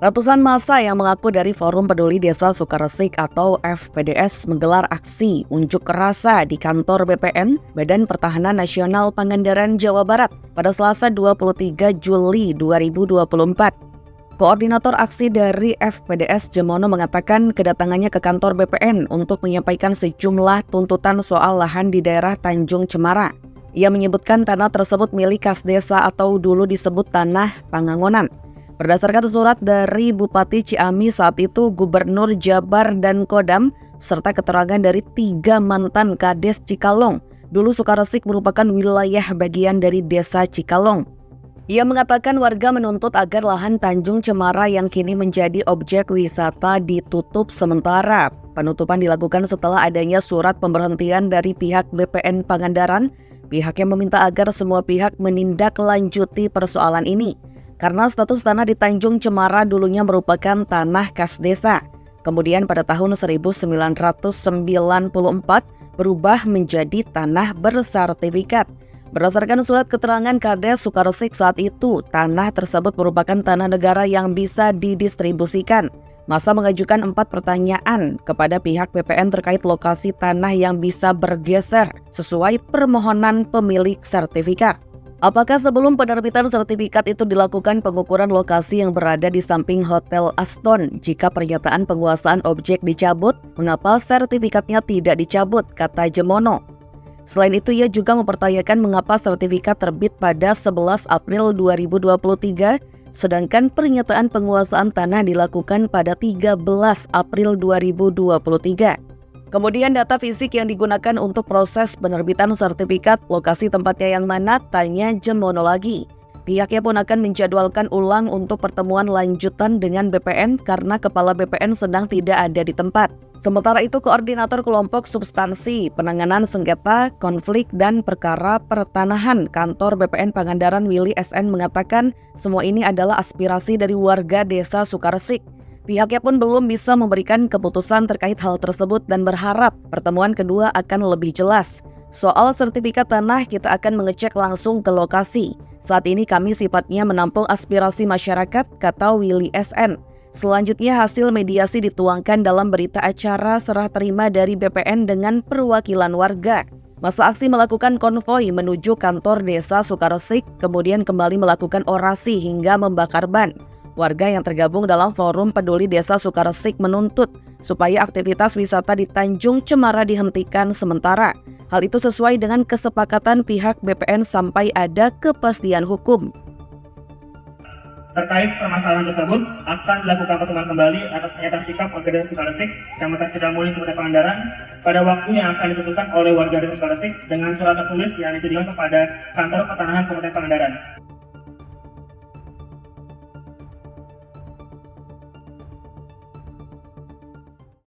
Ratusan massa yang mengaku dari Forum Peduli Desa Sukaresik atau FPDS menggelar aksi unjuk rasa di kantor BPN Badan Pertahanan Nasional Pangandaran, Jawa Barat pada Selasa 23 Juli 2024. Koordinator aksi dari FPDS Jemono mengatakan kedatangannya ke kantor BPN untuk menyampaikan sejumlah tuntutan soal lahan di daerah Tanjung Cemara. Ia menyebutkan tanah tersebut milik kas desa atau dulu disebut tanah Pangangonan. Berdasarkan surat dari Bupati Ciamis saat itu, Gubernur Jabar dan Kodam, serta keterangan dari 3 mantan Kades Cikalong, dulu Sukaresik merupakan wilayah bagian dari desa Cikalong. Ia mengatakan warga menuntut agar lahan Tanjung Cemara yang kini menjadi objek wisata ditutup sementara. Penutupan dilakukan setelah adanya surat pemberhentian dari pihak BPN Pangandaran. Pihaknya meminta agar semua pihak menindaklanjuti persoalan ini. Karena status tanah di Tanjung Cemara dulunya merupakan tanah kas desa. Kemudian pada tahun 1994 berubah menjadi tanah bersertifikat. Berdasarkan surat keterangan Kades Sukaresik saat itu, tanah tersebut merupakan tanah negara yang bisa didistribusikan. Massa mengajukan 4 pertanyaan kepada pihak BPN terkait lokasi tanah yang bisa bergeser sesuai permohonan pemilik sertifikat. Apakah sebelum penerbitan sertifikat itu dilakukan pengukuran lokasi yang berada di samping Hotel Aston? Jika pernyataan penguasaan objek dicabut, mengapa sertifikatnya tidak dicabut, kata Jemono. Selain itu, ia juga mempertanyakan mengapa sertifikat terbit pada 11 April 2023, sedangkan pernyataan penguasaan tanah dilakukan pada 13 April 2023. Kemudian data fisik yang digunakan untuk proses penerbitan sertifikat, lokasi tempatnya yang mana, tanya Jemono lagi. Pihaknya pun akan menjadwalkan ulang untuk pertemuan lanjutan dengan BPN karena Kepala BPN sedang tidak ada di tempat. Sementara itu, Koordinator Kelompok Substansi Penanganan Sengketa, Konflik, dan Perkara Pertanahan Kantor BPN Pangandaran Willy SN mengatakan semua ini adalah aspirasi dari warga desa Sukaresik. Pihaknya pun belum bisa memberikan keputusan terkait hal tersebut dan berharap pertemuan kedua akan lebih jelas. Soal sertifikat tanah, kita akan mengecek langsung ke lokasi. Saat ini kami sifatnya menampung aspirasi masyarakat, kata Willy SN. Selanjutnya hasil mediasi dituangkan dalam berita acara serah terima dari BPN dengan perwakilan warga. Masa aksi melakukan konvoi menuju kantor desa Sukaresik, kemudian kembali melakukan orasi hingga membakar ban. Warga yang tergabung dalam Forum Peduli Desa Sukaresik menuntut supaya aktivitas wisata di Tanjung Cemara dihentikan sementara. Hal itu sesuai dengan kesepakatan pihak BPN sampai ada kepastian hukum. Terkait permasalahan tersebut, akan dilakukan pertemuan kembali atas pernyataan sikap warga desa Sukaresik, Kecamatan Sidamuli, Kabupaten Pangandaran, pada waktu yang akan ditentukan oleh warga desa Sukaresik dengan surat tertulis yang ditujukan kepada Kantor Pertanahan Kabupaten Pangandaran.